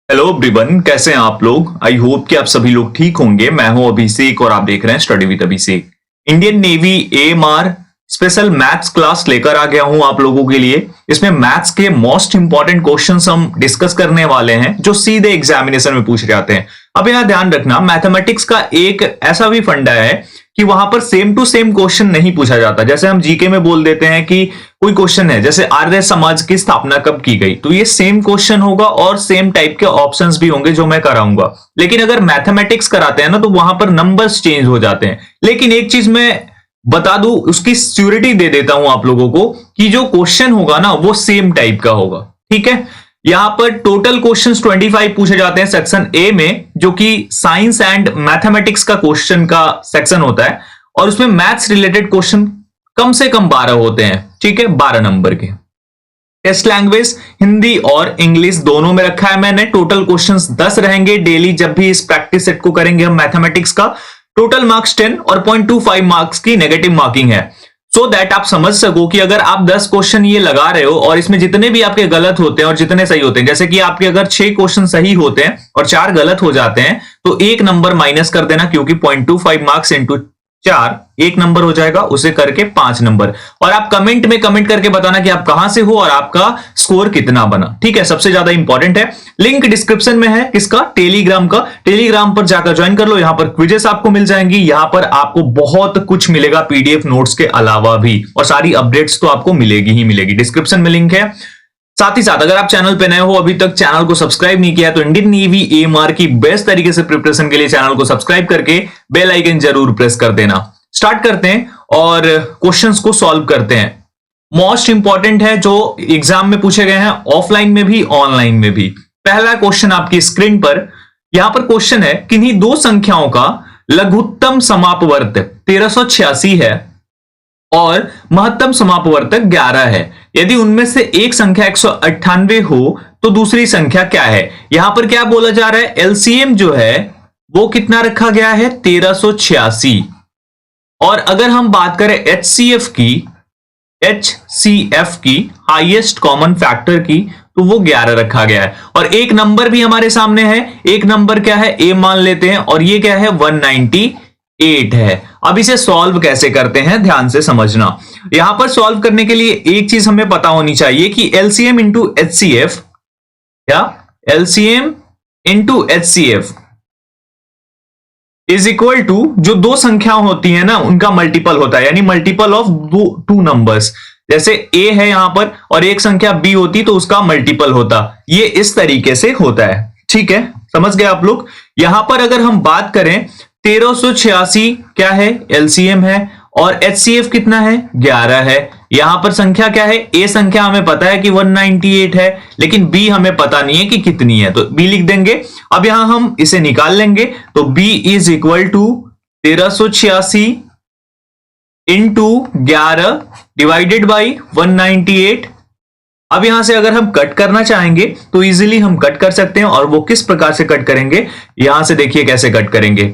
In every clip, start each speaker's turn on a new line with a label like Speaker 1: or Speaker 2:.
Speaker 1: Hello everyone, कैसे हैं आप लोग। आई होप कि आप सभी लोग ठीक होंगे। मैं हूं अभिषेक और आप देख रहे हैं study with Abhishek. Indian navy AMR special maths class लेकर आ गया हूं आप लोगों के लिए। इसमें मैथ्स के मोस्ट इंपॉर्टेंट क्वेश्चंस हम डिस्कस करने वाले हैं जो सीधे एग्जामिनेशन में पूछे जाते हैं। अब यहां ध्यान रखना, मैथमेटिक्स का एक ऐसा भी फंडा है कि वहां पर सेम टू सेम क्वेश्चन नहीं पूछा जाता। जैसे हम जीके में बोल देते हैं कि कोई क्वेश्चन है जैसे आर्य समाज की स्थापना कब की गई, तो ये सेम क्वेश्चन होगा और सेम टाइप के ऑप्शंस भी होंगे जो मैं कराऊंगा। लेकिन अगर मैथमेटिक्स कराते हैं ना तो वहां पर नंबर्स चेंज हो जाते हैं। लेकिन एक चीज मैं बता दूं, उसकी श्योरिटी दे देता हूं आप लोगों को कि जो क्वेश्चन होगा ना वो सेम टाइप का होगा। ठीक है, यहां पर टोटल क्वेश्चंस 25 पूछे जाते हैं सेक्शन ए में, जो कि साइंस एंड मैथमेटिक्स का क्वेश्चन का सेक्शन होता है। और उसमें मैथ्स रिलेटेड क्वेश्चन कम से कम 12 होते हैं। ठीक है, 12 नंबर के। टेस्ट लैंग्वेज हिंदी और इंग्लिश दोनों में रखा है मैंने। टोटल क्वेश्चंस 10 रहेंगे डेली जब भी इस प्रैक्टिस सेट को करेंगे हम मैथमेटिक्स का। टोटल मार्क्स 10 और 0.25 मार्क्स की नेगेटिव मार्किंग है। सो दैट आप समझ सको कि अगर आप 10 क्वेश्चन ये लगा रहे हो और इसमें जितने भी आपके गलत होते हैं और जितने सही होते हैं, जैसे कि आपके अगर 6 क्वेश्चन सही होते हैं और 4 गलत हो जाते हैं तो 1 नंबर माइनस कर देना, क्योंकि 0.25 मार्क्स इंटू 4 1 नंबर हो जाएगा, उसे करके 5 नंबर। और आप कमेंट में कमेंट करके बताना कि आप कहां से हो और आपका स्कोर कितना बना। ठीक है, सबसे ज्यादा इंपॉर्टेंट है। लिंक डिस्क्रिप्शन में है किसका, टेलीग्राम का। टेलीग्राम पर जाकर ज्वाइन कर लो। यहां पर क्विजेस आपको मिल जाएंगी, यहां पर आपको बहुत कुछ मिलेगा पीडीएफ नोट्स के अलावा भी, और सारी अपडेट्स तो आपको मिलेगी ही मिलेगी। डिस्क्रिप्शन में लिंक है। साथ ही साथ अगर आप चैनल पे नए हो, अभी तक चैनल को सब्सक्राइब नहीं किया, तो इंडियन नेवी एएमआर की बेस्ट तरीके से प्रिपरेशन के लिए चैनल को सब्सक्राइब करके बेल आइकन जरूर प्रेस कर देना। स्टार्ट करते हैं और क्वेश्चंस को सॉल्व करते हैं। मोस्ट इंपॉर्टेंट है जो एग्जाम में पूछे गए हैं, ऑफलाइन में भी ऑनलाइन में भी। पहला क्वेश्चन आपकी स्क्रीन पर, यहां पर क्वेश्चन है, किन्हीं दो संख्याओं का लघुत्तम समापवर्तक 1386 है और महत्तम समापवर्तक 11 है। यदि उनमें से एक संख्या 198 हो तो दूसरी संख्या क्या है। यहां पर क्या बोला जा रहा है, एलसीएम जो है वो कितना रखा गया है, 1386। और अगर हम बात करें एचसीएफ की हाईएस्ट कॉमन फैक्टर की, तो वो 11 रखा गया है। और एक नंबर भी हमारे सामने है, एक नंबर क्या है, ए मान लेते हैं, और ये क्या है, 198 है। अब इसे सॉल्व कैसे करते हैं ध्यान से समझना। यहां पर सॉल्व करने के लिए एक चीज हमें पता होनी चाहिए कि एलसीएम इंटू एचसीएफ या LCM into HCF is equal to, जो दो संख्या होती है ना उनका मल्टीपल होता है, यानी मल्टीपल ऑफ टू नंबर्स। जैसे ए है यहां पर और एक संख्या बी होती तो उसका मल्टीपल होता। ये इस तरीके से होता है। ठीक है, समझ गए आप लोग। यहां पर अगर हम बात करें, 1386 क्या है, एलसीएम है, और एचसीएफ कितना है, 11 है। यहां पर संख्या क्या है, ए संख्या हमें पता है कि 198 है, लेकिन बी हमें पता नहीं है कि कितनी है, तो बी लिख देंगे। अब यहां हम इसे निकाल लेंगे, तो B is equal to 1386 into 11 divided by 198। अब यहां से अगर हम कट करना चाहेंगे तो इजीली हम कट कर सकते हैं, और वो किस प्रकार से कट करेंगे, यहां से देखिए कैसे कट करेंगे।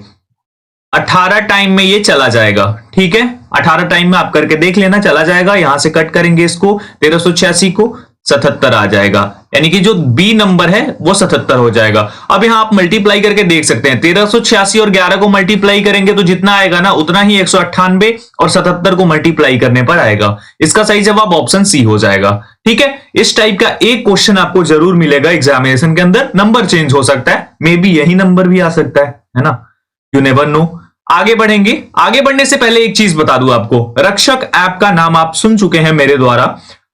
Speaker 1: 18 टाइम में ये चला जाएगा। ठीक है, 18 टाइम में आप करके देख लेना, चला जाएगा। यहां से कट करेंगे इसको, 1386 को, 77 आ जाएगा, यानी कि जो बी नंबर है वो 77 हो जाएगा। अब यहां आप मल्टीप्लाई करके देख सकते हैं, 1386 और 11 को मल्टीप्लाई करेंगे तो जितना आएगा ना उतना ही 198 और 77 को मल्टीप्लाई करने पर आएगा। इसका सही जवाब ऑप्शन सी हो जाएगा। ठीक है, इस टाइप का एक क्वेश्चन आपको जरूर मिलेगा एग्जामिनेशन के अंदर। नंबर चेंज हो सकता है, मे बी यही नंबर भी आ सकता है ना, यू नेवर नो। आगे बढ़ेंगे। आगे बढ़ने से पहले एक चीज बता दूं आपको, रक्षक ऐप का नाम आप सुन चुके हैं मेरे द्वारा।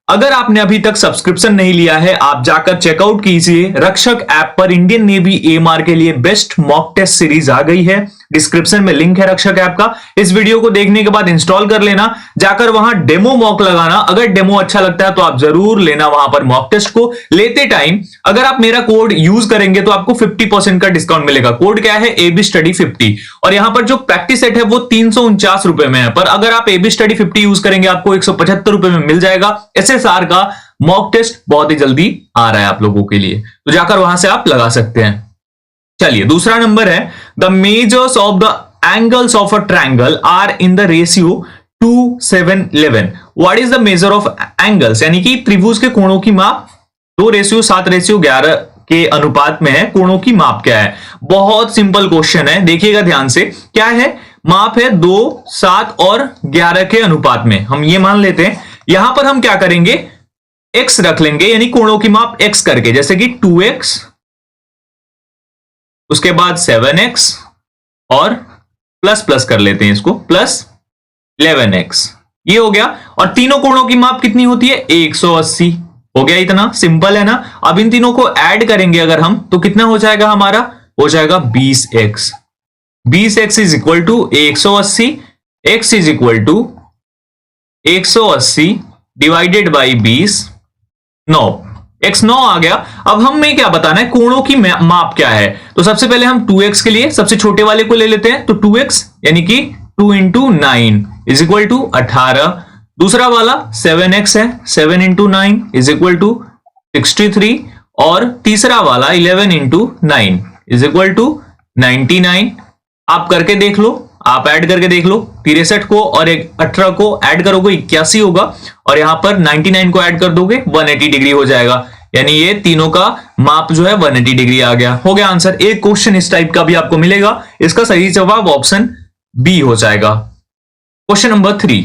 Speaker 1: अगर आपने अभी तक सब्सक्रिप्शन नहीं लिया है, आप जाकर चेकआउट कीजिए। रक्षक ऐप पर इंडियन नेवी एएमआर के लिए बेस्ट मॉक टेस्ट सीरीज आ गई है। डिस्क्रिप्शन में लिंक है रक्षक ऐप का। इस वीडियो को देखने के बाद इंस्टॉल कर लेना, जाकर वहां डेमो मॉक लगाना। अगर डेमो अच्छा लगता है तो आप जरूर लेना वहां पर मॉक टेस्ट को। लेते टाइम अगर आप मेरा कोड यूज करेंगे तो आपको 50% का डिस्काउंट मिलेगा। कोड क्या है, एबी स्टडी 50। और यहां पर जो प्रैक्टिस सेट है वो 349 रुपए में है, पर अगर आप एबी स्टडी 50 यूज करेंगे आपको 175 रुपए में मिल जाएगा। एसएसआर का मॉक टेस्ट बहुत ही जल्दी आ रहा है आप लोगों के लिए, तो जाकर वहां से आप लगा सकते हैं। चलिए, दूसरा नंबर है, the measures of the angles of a triangle are in the ratio 2, 7, 11। What is the measure of angles, यानी कि त्रिभुज के कोणों की माप 2:7:11 के अनुपात में है, कोणों की माप क्या है? बहुत सिंपल क्वेश्चन है, देखिएगा ध्यान से। क्या है? माप है 2, 7 और 11 के अनुपात में। हम ये मान लेते हैं, यहां पर हम क्या करेंगे, x रख लेंगे, यानी कोणों की माप x करके, जैसे कि 2x, उसके बाद 7x और प्लस प्लस कर लेते हैं इसको, प्लस 11x, ये हो गया। और तीनों कोणों की माप कितनी होती है? 180। हो गया, इतना सिंपल है ना। अब इन तीनों को ऐड करेंगे अगर हम, तो कितना हो जाएगा हमारा? हो जाएगा 20x। 20x is equal to 180, x is equal to 180 divided by 20, 9। x 9 आ गया। अब हमें क्या बताना है, कोणों की माप क्या है? तो सबसे पहले हम 2x के लिए सबसे छोटे वाले को ले लेते हैं, तो 2x यानी कि 2 इंटू 9 इज इक्वल टू 18। दूसरा वाला 7x है, 7 इंटू 9 इज इक्वल टू 63। और तीसरा वाला 11 इंटू 9 इज इक्वल टू 99। आप करके देख लो, आप ऐड करके देख लो, 63 को और 18 को ऐड करोगे 81 होगा, और यहां पर 99 को ऐड कर दोगे 180 डिग्री हो जाएगा। यानी ये तीनों का माप जो है 180 डिग्री आ गया। हो गया आंसर। एक क्वेश्चन इस टाइप का भी आपको मिलेगा, इसका सही जवाब ऑप्शन बी हो जाएगा। Question number 3,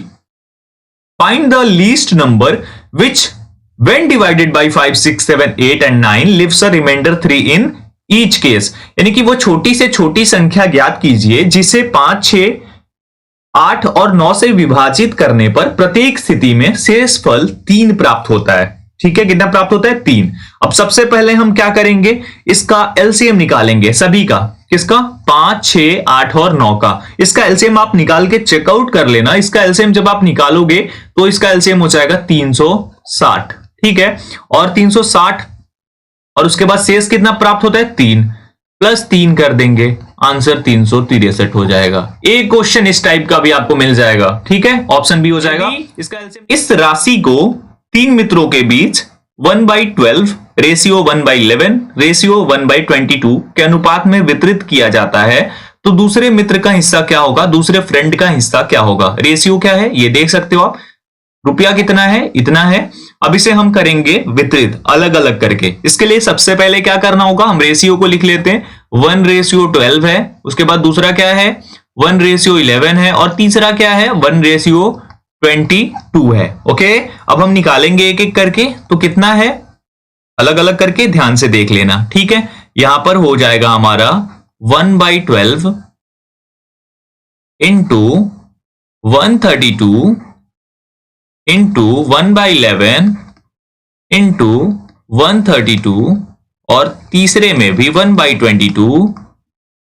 Speaker 1: find the least number which when divided by 5, 6, 7, 8 and 9 leaves a remainder 3 in each case। यानी कि वो छोटी से छोटी संख्या ज्ञात कीजिए जिसे 5, 6, 8 और 9 से विभाजित करने पर प्रत्येक स्थिति में शेषफल 3 प्राप्त होता है। ठीक है, कितना प्राप्त होता है? 3। अब सबसे पहले हम क्या करेंगे, इसका एलसीएम निकालेंगे सभी का। किसका? 5, 6, 8 और 9 का। इसका एलसीएम आप निकाल के चेकआउट कर लेना। इसका एलसीएम जब आप निकालोगे तो इसका एलसीएम हो जाएगा 360। ठीक है, और 360 और उसके बाद शेष कितना प्राप्त होता है? 3 प्लस 3 कर देंगे, आंसर 363 हो जाएगा। एक क्वेश्चन इस टाइप का भी आपको मिल जाएगा। ठीक है, ऑप्शन बी हो जाएगा इसका एलसीएम। इस राशि को 3 मित्रों के बीच 1/12 रेशियो 1/11 रेशियो 1/22 के अनुपात में वितरित किया जाता है, तो दूसरे मित्र का हिस्सा क्या होगा, दूसरे फ्रेंड का हिस्सा क्या होगा? रेशियो क्या है ये देख सकते हो आप, रुपया कितना है? इतना है। अब इसे हम करेंगे वितरित अलग अलग करके। इसके लिए सबसे पहले क्या करना होगा, हम रेशियो को लिख लेते हैं। 1/12 है, उसके बाद दूसरा क्या है 1/11 है, और तीसरा क्या है 1/22 है। ओके, अब हम निकालेंगे एक एक करके, तो कितना है अलग अलग करके ध्यान से देख लेना। ठीक है, यहां पर हो जाएगा हमारा 1/12 इंटू 132 इंटू 1/11 इंटू 132, और तीसरे में भी 1/22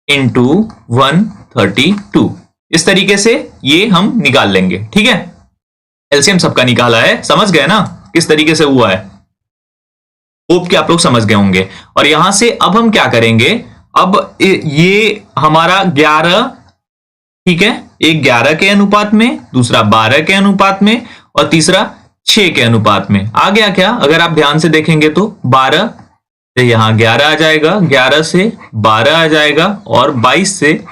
Speaker 1: इंटू 132। इस तरीके से ये हम निकाल लेंगे। ठीक है, एलसीएम सबका निकाला है, समझ गए ना किस तरीके से हुआ है? होप कि आप लोग समझ गए होंगे। और यहां से अब हम क्या करेंगे, अब ये हमारा 11, ठीक है, एक 11 के अनुपात में, दूसरा 12 के अनुपात में, और तीसरा 6 के अनुपात में। आ गया क्या? अगर आप ध्यान से देखेंगे तो 12 से यहां 11 आ जाएगा, 11 से 12 आ जाएगा, और 22 से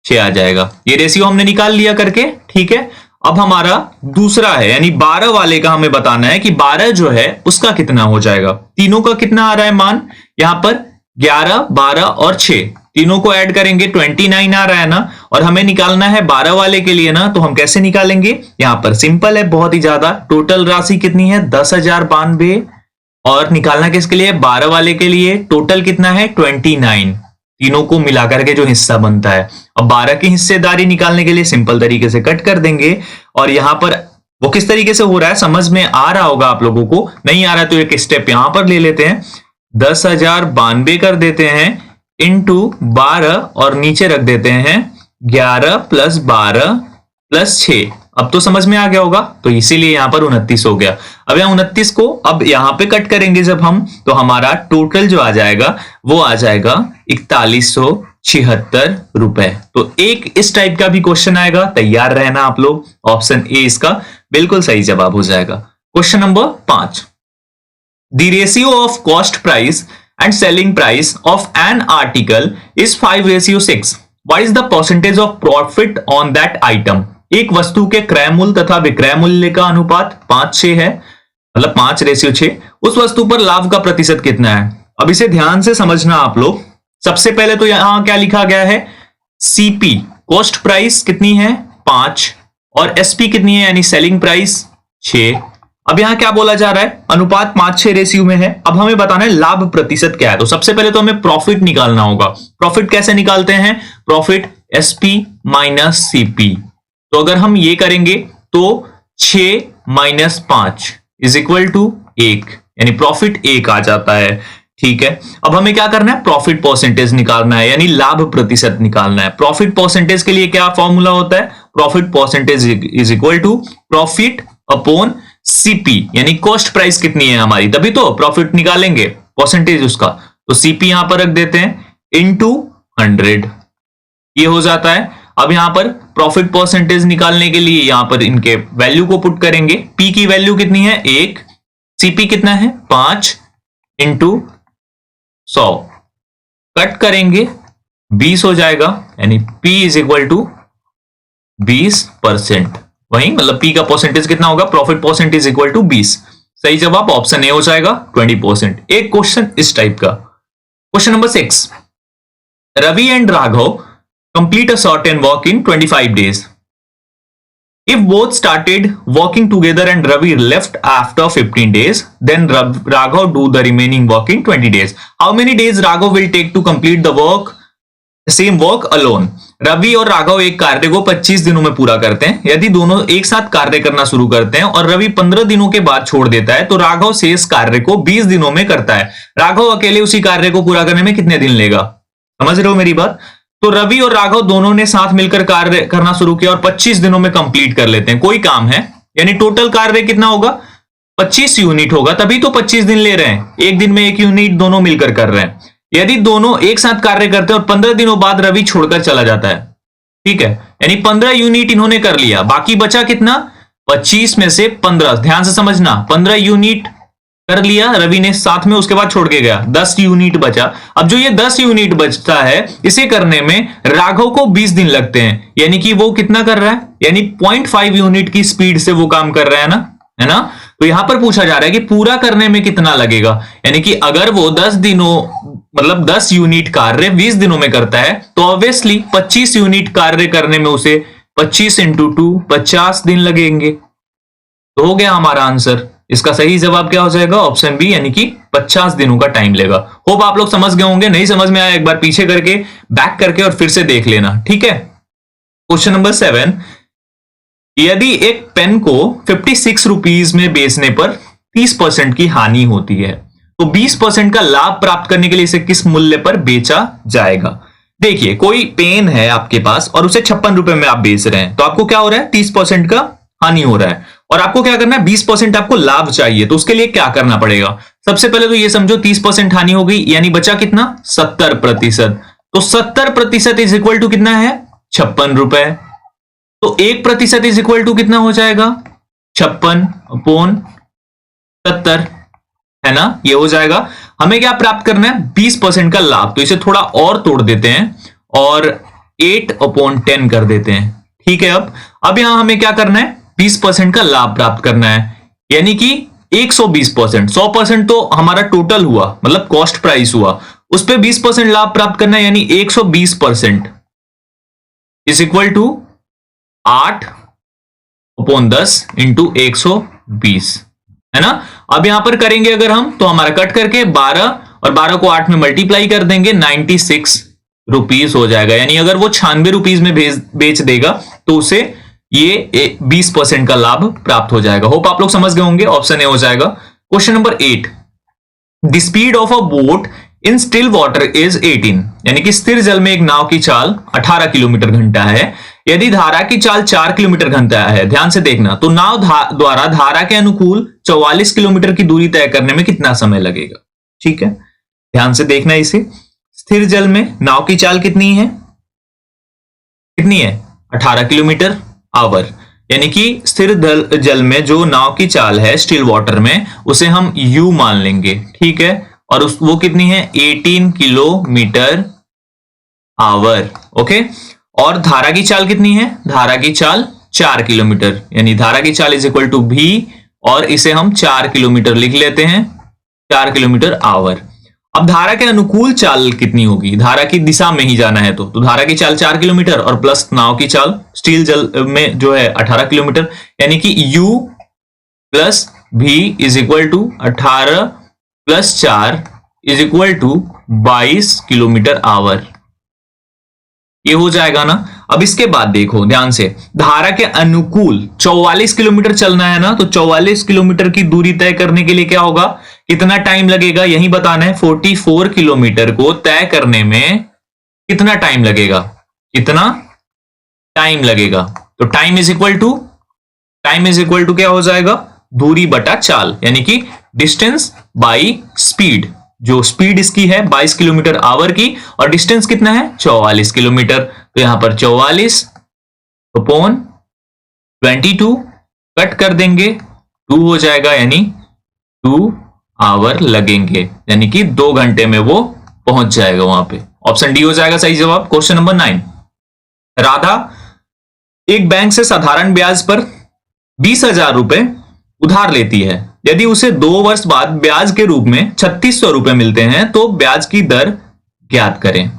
Speaker 1: 6 आ जाएगा। ये रेशियो हमने निकाल लिया करके। ठीक है, अब हमारा दूसरा है, यानी 12 वाले का हमें बताना है कि 12 जो है उसका कितना हो जाएगा। तीनों का कितना आ रहा है मान, यहां पर 11, 12 और 6, तीनों को ऐड करेंगे 29 आ रहा है ना, और हमें निकालना है 12 वाले के लिए ना, तो हम कैसे निकालेंगे? यहां पर सिंपल है, बहुत ही ज्यादा। टोटल राशि कितनी है 10,092, और निकालना किसके लिए? 12 वाले के लिए। टोटल कितना है 29, तीनों को मिलाकर के जो हिस्सा बनता है। अब 12 की हिस्सेदारी निकालने के लिए सिंपल तरीके से कट कर देंगे, और यहां पर वो किस तरीके से हो रहा है समझ में आ रहा होगा आप लोगों को। नहीं आ रहा तो एक स्टेप यहां पर ले लेते हैं, 10,092 कर देते हैं इंटू 12, और नीचे रख देते हैं 11 प्लस 12 प्लस 6। अब तो समझ में आ गया होगा, तो इसीलिए यहां पर 29 हो गया। अब यहां 29 को अब यहां पे कट करेंगे जब हम, तो हमारा टोटल जो आ जाएगा वो आ जाएगा 4176 रुपए। तो एक इस टाइप का भी क्वेश्चन आएगा, तैयार रहना आप लोग। ऑप्शन ए इसका बिल्कुल सही जवाब हो जाएगा। Question number 5, the ratio of cost price and selling price of an article is 5/6. What is the percentage of profit on that item? एक वस्तु के क्रय मूल्य तथा विक्रय मूल्य का अनुपात 5:6 है, मतलब 5/6। उस वस्तु पर लाभ का प्रतिशत कितना है? अब इसे ध्यान से समझना आप लोग। सबसे पहले तो यहां क्या लिखा गया है, सीपी कॉस्ट प्राइस कितनी है 5 और एसपी कितनी है यानी सेलिंग प्राइस 6। अब यहां क्या बोला जा रहा है, अनुपात 5:6 रेशियो में है। अब हमें बताना है लाभ प्रतिशत क्या है। तो सबसे पहले तो हमें प्रॉफिट निकालना होगा। प्रॉफिट कैसे निकालते हैं, प्रॉफिट एसपी माइनस सीपी। तो अगर हम ये करेंगे तो 6 माइनस 5 इज इक्वल टू 1, यानी प्रॉफिट 1 आ जाता है। ठीक है, अब हमें क्या करना है, प्रॉफिट परसेंटेज निकालना है, यानी लाभ प्रतिशत निकालना है। प्रॉफिट परसेंटेज के लिए क्या फॉर्मूला होता है, profit percentage is equal to profit upon CP, यानी कॉस्ट प्राइस कितनी है हमारी, तभी तो प्रॉफिट निकालेंगे परसेंटेज उसका। तो सीपी यहां पर रख देते हैं इनटू 100, ये हो जाता है। अब यहां पर प्रॉफिट परसेंटेज निकालने के लिए यहां पर इनके वैल्यू को पुट करेंगे। पी की वैल्यू कितनी है 1, सीपी कितना है 5 इंटू 100, कट करेंगे 20 हो जाएगा, यानी P इज इक्वल टू 20%। वही मतलब P का परसेंटेज कितना होगा, प्रॉफिट परसेंटेज इक्वल टू 20। सही जवाब ऑप्शन ए हो जाएगा 20%। एक क्वेश्चन इस टाइप का, question number 6, Ravi and Raghav complete a certain work in 25 days. If both started working together and Ravi left after 15 days, then Raghav do the remaining work in 20 days. How many days Raghav will take to complete the work, same work alone? Ravi और राघव एक कार्य को 25 दिनों में पूरा करते हैं। यदि दोनों एक साथ कार्य करना शुरू करते हैं और रवि 15 दिनों के बाद छोड़ देता है तो राघव शेष कार्य को 20 दिनों में करता है। राघव अकेले उसी कार्य को पूरा करने में कितने दिन लेगा, समझ रहे हो मेरी बात। तो रवि और राघव दोनों ने साथ मिलकर कार्य करना शुरू किया और 25 दिनों में कंप्लीट कर लेते हैं कोई काम है, यानी टोटल कार्य कितना होगा 25 यूनिट होगा, तभी तो 25 दिन ले रहे हैं। एक दिन में 1 यूनिट दोनों मिलकर कर रहे हैं। यदि दोनों एक साथ कार्य करते हैं और 15 दिनों बाद रवि छोड़कर चला जाता है, ठीक है, यानी 15 यूनिट इन्होंने कर लिया, बाकी बचा कितना 25 में से 15, ध्यान से समझना, 15 यूनिट कर लिया रवि ने साथ में, उसके बाद छोड़ के गया, 10 यूनिट बचा। अब जो ये 10 यूनिट बचता है इसे करने में राघव को 20 दिन लगते हैं, यानी कि वो कितना कर रहा है, यानी 0.5 यूनिट की स्पीड से वो काम कर रहा है ना, है ना। तो यहां पर पूछा जा रहा है कि पूरा करने में कितना लगेगा, यानी कि अगर वो 10 दिनों मतलब 10 यूनिट कार्य 20 दिनों में करता है तो ऑब्वियसली 25 यूनिट कार्य करने में उसे 25 इंटू 2 50 दिन लगेंगे। तो हो गया हमारा आंसर। इसका सही जवाब क्या हो जाएगा, ऑप्शन बी, यानी कि 50 दिनों का टाइम लेगा। होप आप लोग समझ गए होंगे, नहीं समझ में आया एक बार पीछे करके बैक करके और फिर से देख लेना, ठीक है। क्वेश्चन नंबर 7, यदि एक पेन को 56 रुपीज में बेचने पर 30% की हानि होती है तो 20% का लाभ प्राप्त करने के लिए इसे किस मूल्य पर बेचा जाएगा। देखिए कोई पेन है आपके पास और उसे 56 रुपए में आप बेच रहे हैं, तो आपको क्या हो रहा है 30% का हानि हो रहा है और आपको क्या करना है 20% आपको लाभ चाहिए। तो उसके लिए क्या करना पड़ेगा, सबसे पहले तो ये समझो 30% हानि हो गई, यानी बचा कितना 70%। तो 70% इज इक्वल टू कितना है 56 रुपए। तो 1% इज इक्वल टू कितना हो जाएगा 56 अपॉन 70, है ना, ये हो जाएगा। हमें क्या प्राप्त करना है 20% का लाभ, तो इसे थोड़ा और तोड़ देते हैं और 8/10 कर देते हैं, ठीक है। अब यहां हमें क्या करना है 20% का लाभ प्राप्त करना है, यानी कि 120%। 100% तो हमारा टोटल हुआ, मतलब कॉस्ट प्राइस हुआ, उस पर 20% लाभ प्राप्त करना है, यानी 120% इज इक्वल टू 8/10 इंटू 120, है ना। अब यहां पर करेंगे अगर हम तो हमारा कट करके 12 और 12 को 8 में मल्टीप्लाई कर देंगे 96 रुपीज हो जाएगा, यानी अगर वो 96 रुपीज में बेच देगा तो उसे ये 20% का लाभ प्राप्त हो जाएगा। होप आप लोग समझ गए होंगे, ऑप्शन ए हो जाएगा। Question number 8, the speed of a boat in still water is 18, यानी कि स्थिर जल में एक नाव की चाल 18 किलोमीटर घंटा है। यदि धारा की चाल 4 किलोमीटर घंटा है, ध्यान से देखना, तो नाव द्वारा धारा के अनुकूल 44 किलोमीटर की दूरी तय करने में कितना समय लगेगा, ठीक है, ध्यान से देखना इसे। स्थिर जल में नाव की चाल कितनी है 18 किलोमीटर आवर, यानी कि स्थिर जल में जो नाव की चाल है स्टिल वाटर में उसे हम u मान लेंगे, ठीक है, और वो कितनी है 18 किलोमीटर आवर, ओके। और धारा की चाल कितनी है, धारा की चाल 4 किलोमीटर, यानी धारा की चाल इज इक्वल टू v और इसे हम 4 किलोमीटर लिख लेते हैं, 4 किलोमीटर आवर। अब धारा के अनुकूल चाल कितनी होगी, धारा की दिशा में ही जाना है तो धारा की चाल 4 किलोमीटर और प्लस नाव की चाल स्टील जल में जो है 18 किलोमीटर, यानी कि u plus v is equal to 18 plus 4 is equal to 22 kilometre hour. ये हो जाएगा ना। अब इसके बाद देखो ध्यान से, धारा के अनुकूल 44 किलोमीटर चलना है ना, तो 44 किलोमीटर की दूरी तय करने के लिए क्या होगा, कितना टाइम लगेगा, यही बताना है। 44 किलोमीटर को तय करने में कितना टाइम लगेगा, कितना टाइम लगेगा, तो टाइम इज इक्वल टू क्या हो जाएगा, दूरी बटा चाल, यानी कि डिस्टेंस बाई स्पीड। जो स्पीड इसकी है 22 किलोमीटर आवर की और डिस्टेंस कितना है 44 किलोमीटर, तो यहां पर 44 अपॉन 22 कट कर देंगे, 2 हो जाएगा, यानी 2 आवर लगेंगे, यानी कि 2 घंटे में वो पहुंच जाएगा वहां पे। ऑप्शन डी हो जाएगा सही जवाब। क्वेश्चन नंबर 9, राधा एक बैंक से साधारण ब्याज पर 20,000 रुपए उधार लेती है। यदि उसे 2 वर्ष बाद ब्याज के रूप में 3600 रुपए मिलते हैं तो ब्याज की दर ज्ञात करें।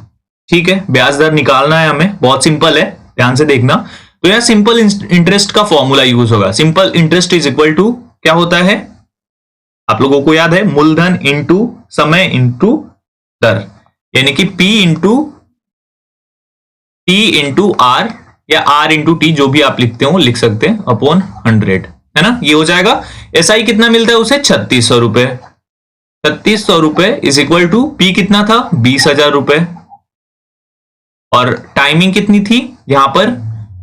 Speaker 1: ठीक है, ब्याज दर निकालना है हमें, बहुत सिंपल है, ध्यान से देखना। तो यह सिंपल इंटरेस्ट का फॉर्मूला यूज होगा। Simple interest is equal to क्या होता है, आप लोगों को याद है, मूलधन इंटू समय इंटू दर, यानी कि P इंटू R या R इंटू T, जो भी आप लिखते हो लिख सकते हैं, अपॉन 100, है ना। ये हो जाएगा। SI कितना मिलता है उसे 3600 रुपए, 3600 रुपए इज इक्वल टू P कितना था 20,000 रुपए, और टाइमिंग कितनी थी, यहां पर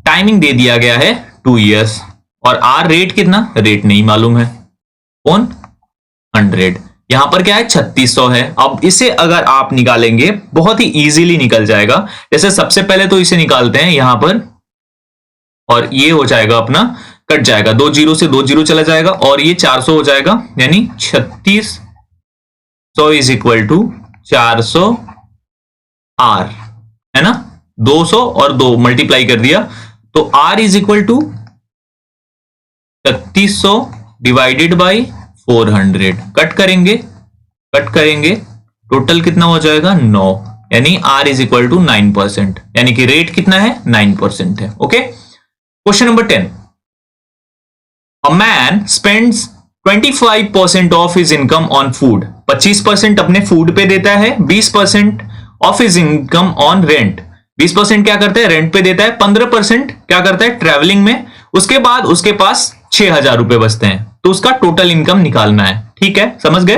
Speaker 1: टाइमिंग दे दिया गया है 2 इयर्स, और R रेट कितना, रेट नहीं मालूम है, ऑन 100, यहां पर क्या है 3600 है। अब इसे अगर आप निकालेंगे बहुत ही इजीली निकल जाएगा। जैसे सबसे पहले तो इसे निकालते हैं यहां पर, और ये हो जाएगा अपना, कट जाएगा, 2 जीरो से 2 जीरो चला जाएगा, और ये 400 हो जाएगा, यानी 3600 इज इक्वल टू 400 R, है ना। 200 और 2 मल्टीप्लाई कर दिया, तो R is equal to 3600 divided by 400, cut करेंगे, टोटल कितना हो जाएगा 9, यानी R इज इक्वल टू 9%, यानी कि रेट कितना है 9% है। Okay, question number 10, A man spends 25% of his income on food. 25% अपने फूड पे देता है, 20% of his income on rent. 20% क्या करता है, रेंट पे देता है, 15% क्या करता है, ट्रैवलिंग में। उसके बाद उसके पास 6,000 रुपए बचते हैं, तो उसका टोटल इनकम निकालना है। ठीक है, समझ गए।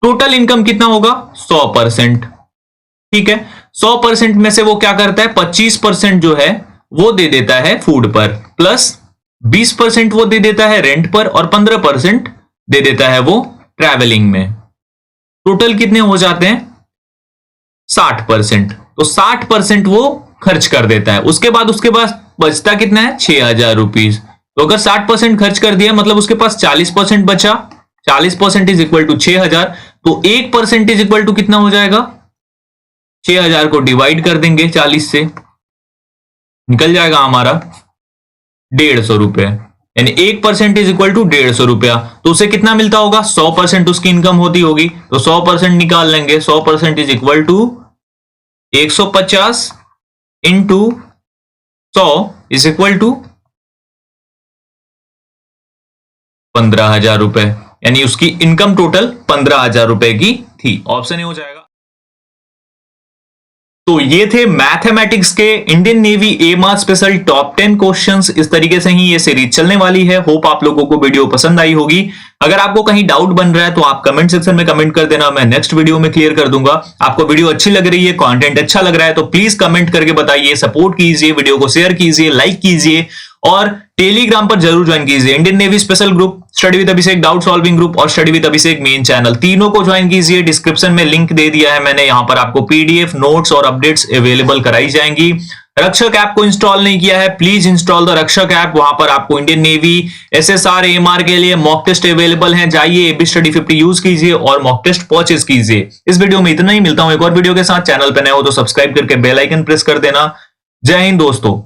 Speaker 1: टोटल इनकम कितना होगा 100%। ठीक है, 100% में से वो क्या करता है, 25% जो है वो दे देता है फूड पर, प्लस 20% वो दे देता है रेंट पर, और 15% दे देता है वो ट्रैवलिंग में। टोटल कितने हो जाते हैं 60%। तो 60% वो खर्च कर देता है। उसके बाद बचता कितना है 6,000 रुपीज। तो अगर 60% खर्च कर दिया मतलब उसके पास 40% बचा, 40% इज इक्वल टू 6,000, तो 1% इज इक्वल टू कितना हो जाएगा, 6,000 को डिवाइड कर देंगे 40 से, निकल जाएगा हमारा 150 रुपए, यानी 1% इज इक्वल टू 150 रुपया। तो उसे कितना मिलता होगा, 100% उसकी इनकम होगी, तो 100% निकाल लेंगे। 100% is equal to 150 into 100 is equal to 15,000 रुपए, यानी उसकी इनकम टोटल 15,000 रुपए की थी। ऑप्शन ए हो जाएगा। तो ये थे मैथमेटिक्स के Indian navy Emaar special top 10 questions. इस तरीके से ही ये सीरीज चलने वाली है। होप आप लोगों को वीडियो पसंद आई होगी। अगर आपको कहीं डाउट बन रहा है तो आप कमेंट सेक्शन में कमेंट कर देना, मैं नेक्स्ट वीडियो में क्लियर कर दूंगा। आपको वीडियो अच्छी लग रही है, कंटेंट अच्छा लग रहा है तो प्लीज कमेंट करके बताइए, सपोर्ट कीजिए, वीडियो को शेयर कीजिए, लाइक कीजिए और टेलीग्राम पर जरूर ज्वाइन कीजिए। Indian Navy special group, study with Abhishek doubt solving group और study with Abhishek main channel, तीनों को ज्वाइन कीजिए। डिस्क्रिप्शन में लिंक दे दिया है मैंने, यहां पर आपको पीडीएफ नोट्स और अपडेट्स अवेलेबल कराई जाएंगी। रक्षक ऐप को इंस्टॉल नहीं किया है, प्लीज इंस्टॉल द रक्षक ऐप। वहां पर आपको इंडियन नेवी, एसएसआर, एएमआर के लिए मॉक टेस्ट अवेलेबल हैं। जाइए एबी स्टडी 50 यूज कीजिए और मॉक टेस्ट परचेज कीजिए। इस वीडियो में इतना ही, मिलता हूं एक और वीडियो के साथ। चैनल पर नए हो तो सब्सक्राइब करके बेल आइकन प्रेस कर देना। जय हिंद दोस्तों।